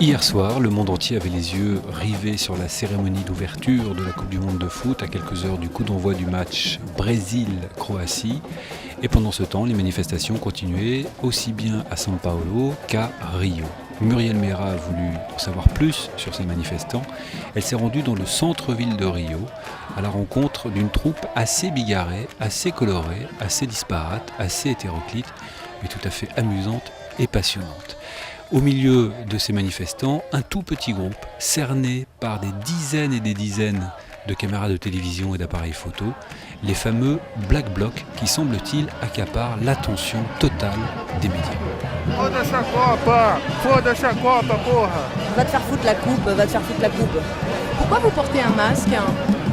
Hier soir, le monde entier avait les yeux rivés sur la cérémonie d'ouverture de la Coupe du Monde de foot à quelques heures du coup d'envoi du match Brésil-Croatie. Et pendant ce temps, les manifestations continuaient aussi bien à São Paulo qu'à Rio. Muriel Meira a voulu en savoir plus sur ces manifestants. Elle s'est rendue dans le centre-ville de Rio à la rencontre d'une troupe assez bigarrée, assez colorée, assez disparate, assez hétéroclite, mais tout à fait amusante et passionnante. Au milieu de ces manifestants, un tout petit groupe cerné par des dizaines et des dizaines de caméras de télévision et d'appareils photo, les fameux Black Blocs qui, semble-t-il, accaparent l'attention totale des médias. Foda-se a Copa! Foda-se a Copa, porra! Va te faire foutre la coupe, va te faire foutre la coupe. Pourquoi vous portez un masque?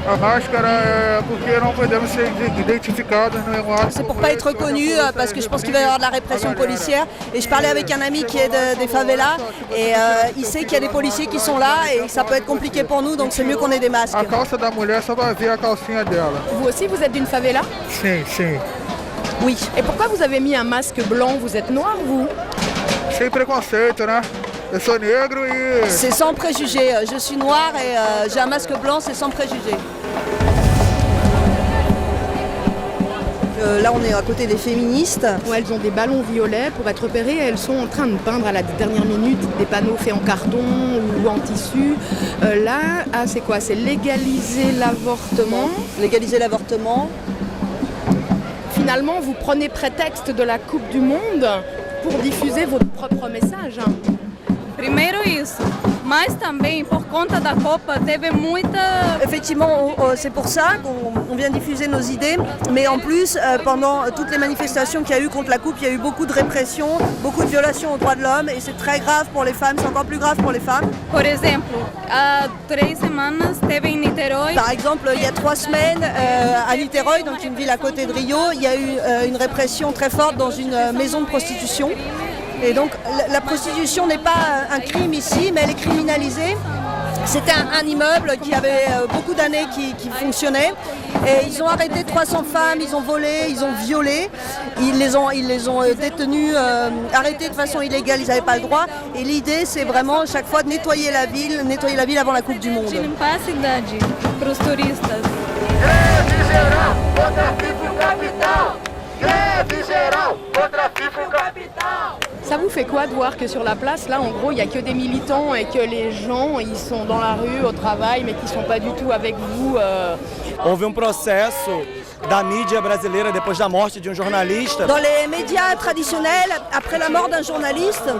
A máscara é porque não podemos ser identificados no ato. C'est pour pas être reconnu, parce que je pense qu'il va y avoir de la répression policière. Et je parlais avec un ami qui est des favelas, et il sait qu'il y a des policiers qui sont là, et ça peut être compliqué pour nous, donc c'est mieux qu'on ait des masques. A calça da mulher só vai ver a calcinha dela. Vous aussi, vous êtes d'une favela? Sim, sim. Oui. Et pourquoi vous avez mis un masque blanc? Vous êtes noir, vous? Sem preconceito, né? Eu sou negro e... C'est sans préjugés. Je suis noire et j'ai un masque blanc, c'est sans préjugés. Là, on est à côté des féministes. Ouais, elles ont des ballons violets pour être repérées. Elles sont en train de peindre à la dernière minute des panneaux faits en carton ou en tissu. Là, c'est quoi? C'est légaliser l'avortement. Légaliser l'avortement. Finalement, vous prenez prétexte de la Coupe du Monde pour diffuser votre propre message. Primeiro isso, mas também por conta da Copa teve muita... Effectivement, c'est pour ça qu'on vient diffuser nos idées, mais en plus, pendant toutes les manifestations qu'il y a eu contre la Coupe, il y a eu beaucoup de répression, beaucoup de violations aux droits de l'homme, et c'est très grave pour les femmes, c'est encore plus grave pour les femmes. Por exemplo, há 3 semanas teve em Niterói... Par exemple, il y a 3 semaines, à Niterói, donc une ville à côté de Rio, il y a eu une répression très forte dans une maison de prostitution. Et donc la prostitution n'est pas un crime ici, mais elle est criminalisée. C'était un immeuble qui avait beaucoup d'années qui fonctionnait. Et ils ont arrêté 300 femmes, ils ont volé, ils ont violé. Ils les ont détenues, arrêtées de façon illégale, ils n'avaient pas le droit. Et l'idée, c'est vraiment chaque fois de nettoyer la ville avant la Coupe du Monde. De limpar a cidade para os turistas. Greve geral contra FIFA Capital! Greve geral contra FIFA Capital! Ça vous fait quoi de voir que sur la place, là, en gros, il n'y a que des militants et que les gens, ils sont dans la rue, au travail, mais qui ne sont pas du tout avec vous Houve processo da mídia brasileira depois da morte de jornalista. Dans les médias traditionnels, après la mort d'un journaliste,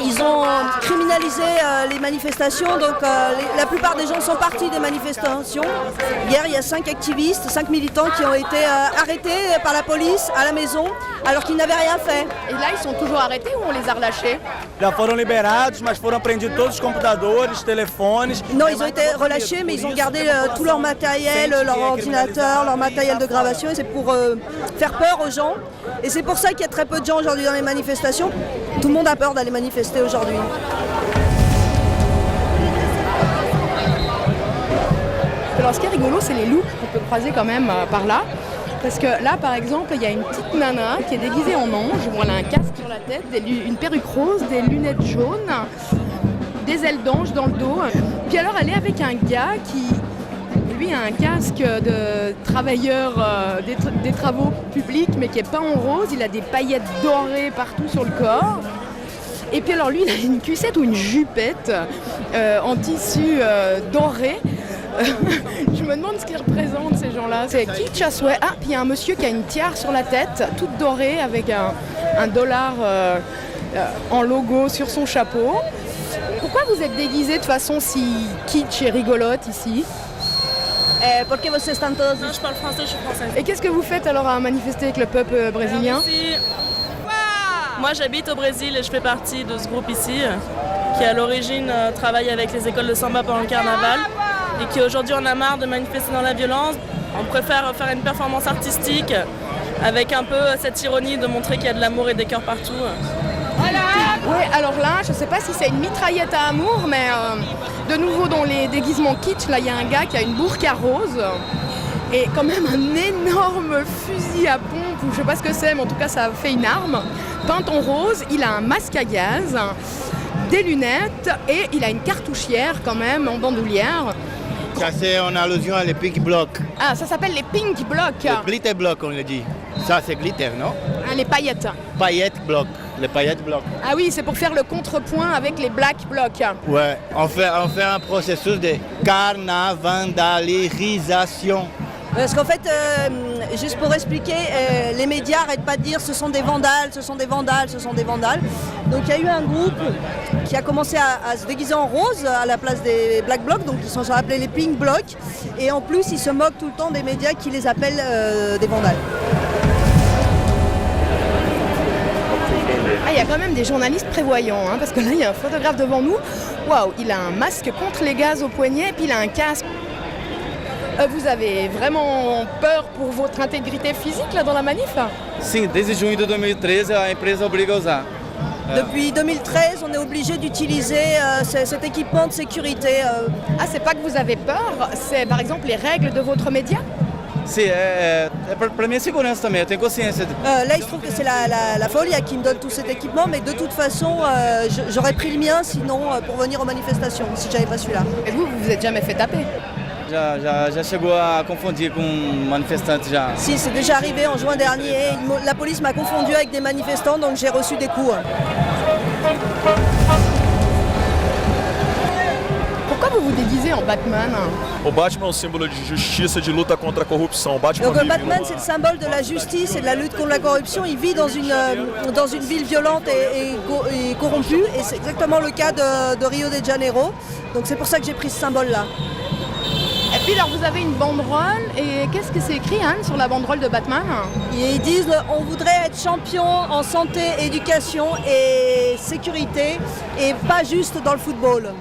ils ont criminalisé les manifestations, donc la plupart des gens sont partis des manifestations. Hier, il y a 5 activistes, 5 militants qui ont été arrêtés par la police à la maison, alors qu'ils n'avaient rien fait. Et là, ils sont toujours arrêtés ou on les a relâchés? Já foram liberados, mas foram apreendidos todos os computadores, telefones. Non, ils ont été relâchés, mais ils ont gardé tout leur matériel, leur ordinateur, leur matériel de gravation. Et c'est pour faire peur aux gens. Et c'est pour ça qu'il y a très peu de gens aujourd'hui dans les manifestations. Tout le monde a peur d'aller manifester aujourd'hui. Alors, ce qui est rigolo, c'est les looks qu'on peut croiser quand même par là. Parce que là, par exemple, il y a une petite nana qui est déguisée en ange. Bon, elle a un casque sur la tête, une perruque rose, des lunettes jaunes, des ailes d'ange dans le dos. Puis alors, elle est avec un gars qui, lui, a un casque de travailleur des travaux publics, mais qui est peint en rose. Il a des paillettes dorées partout sur le corps. Et puis alors, lui, il a une cuissette ou une jupette en tissu doré. Je me demande ce qu'ils représentent, ces gens-là. C'est kitsch à souhait. Ah, puis il y a un monsieur qui a une tiare sur la tête, toute dorée, avec un dollar en logo sur son chapeau. Pourquoi vous êtes déguisés de façon si kitsch et rigolote ici? Porque vocês estão todos... Non, je parle français, je suis française. Et qu'est-ce que vous faites alors à manifester avec le peuple brésilien? Moi, j'habite au Brésil et je fais partie de ce groupe ici, qui à l'origine travaille avec les écoles de samba pendant le carnaval. Et qui aujourd'hui on a marre de manifester dans la violence. On préfère faire une performance artistique avec un peu cette ironie de montrer qu'il y a de l'amour et des cœurs partout. Oui, alors là, je ne sais pas si c'est une mitraillette à amour, mais de nouveau dans les déguisements kitsch, là il y a un gars qui a une burqa rose et quand même un énorme fusil à pompe, ou je ne sais pas ce que c'est, mais en tout cas ça fait une arme, peinte en rose. Il a un masque à gaz. des lunettes et il a une cartouchière quand même en bandoulière. Ça c'est en allusion à les pink blocks. Ah, ça s'appelle les pink blocks. Les glitter blocks on le dit. Ça c'est glitter, non? Ah, les paillettes. Paillettes blocks. Les paillettes blocks. Ah oui, c'est pour faire le contrepoint avec les black blocks. Ouais, on fait un processus de carnavandalisation. Parce qu'en fait, juste pour expliquer, les médias n'arrêtent pas de dire ce sont des vandales, ce sont des vandales, ce sont des vandales. Donc il y a eu un groupe qui a commencé à se déguiser en rose à la place des black blocs, donc ils sont appelés les pink blocs. Et en plus, ils se moquent tout le temps des médias qui les appellent des vandales. Ah, il y a quand même des journalistes prévoyants, hein, parce que là, il y a un photographe devant nous. Waouh, il a un masque contre les gaz au poignet et puis il a un casque. Vous avez vraiment peur pour votre intégrité physique là dans la manif? Sim, desde junho de 2013 a empresa obriga a usar. Depuis 2013, on est obligé d'utiliser cet équipement de sécurité. Ah, c'est pas que vous avez peur, c'est par exemple les règles de votre média? Sim, para minha segurança também, eu tenho consciência. Là, il se trouve que c'est la Folia qui me donne tout cet équipement, mais de toute façon, j'aurais pris le mien sinon pour venir aux manifestations, si j'avais pas celui-là. Et vous vous êtes jamais fait taper? Já chegou a confundir com manifestantes já. Si, c'est déjà arrivé en juin dernier. La police m'a confondu avec des manifestants, donc j'ai reçu des coups. Pourquoi vous vous déguisez en Batman? O Batman é um símbolo de justiça, de luta contra a corrupção. O Batman Donc Batman, c'est le symbole de la justice et de la lutte contre la corruption. Il vit dans une ville violente et corrompue, et c'est exactement le cas de Rio de Janeiro. Donc c'est pour ça que j'ai pris ce symbole-là. Et puis alors vous avez une banderole, et qu'est-ce que c'est écrit, Anne, sur la banderole de Batman? Et ils disent on voudrait être champion en santé, éducation et sécurité, et pas juste dans le football.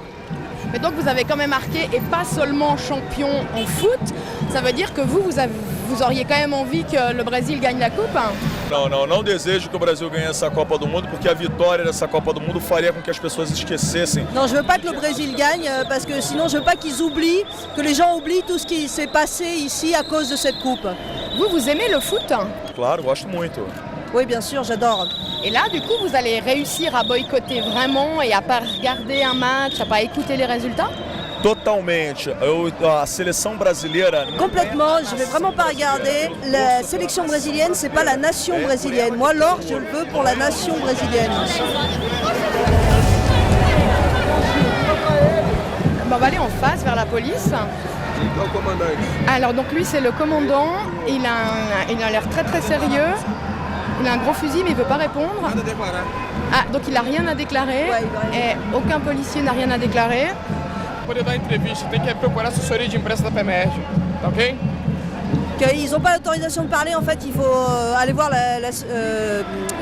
Mais donc vous avez quand même marqué, et pas seulement champion en foot, ça veut dire que vous auriez quand même envie que le Brésil gagne la coupe? Não desejo que o Brasil ganhe essa Copa do Mundo, porque a vitória dessa Copa do Mundo faria com que as pessoas esquecessem. Non, je veux pas que le Brésil gagne, parce que sinon je veux pas qu'ils oublient, que les gens oublient tout ce qui s'est passé ici à cause de cette coupe. Vous aimez le foot? Claro, gosto muito. Oui, bien sûr, j'adore. Et là, du coup, vous allez réussir à boycotter vraiment et à pas regarder un match, à pas écouter les résultats? Totalmente. A seleção brasileira. Complètement, je vais vraiment pas regarder. La sélection brésilienne, c'est pas la nation brésilienne. Moi, l'or, je le veux pour la nation brésilienne. Bon, on va aller en face vers la police. Alors donc lui c'est le commandant, il a l'air très très sérieux, il a un gros fusil mais il ne veut pas répondre. Ah, donc il n'a rien à déclarer, et aucun policier n'a rien à déclarer. Pour poder dar entrevista, tem que procurar assessoria de imprensa da PEMERG, tá ok? Ils n'ont pas l'autorisation de parler, en fait, il faut aller voir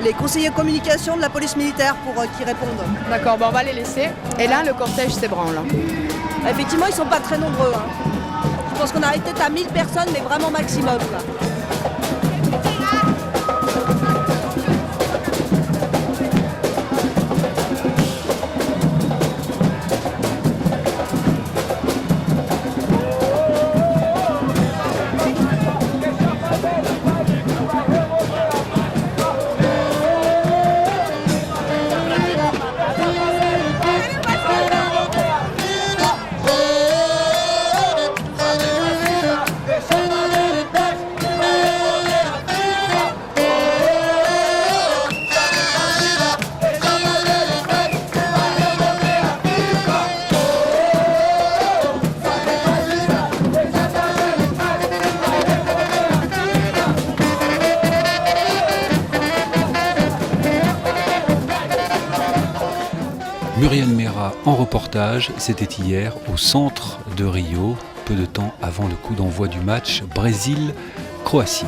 les conseillers de communication de la police militaire pour qu'ils répondent. D'accord, bon, on va les laisser. Et là, le cortège s'ébranle. Effectivement, ils ne sont pas très nombreux. Hein. Je pense qu'on arrive peut-être à 1000 personnes, mais vraiment maximum. Là. Muriel Mera en reportage, c'était hier au centre de Rio, peu de temps avant le coup d'envoi du match Brésil-Croatie.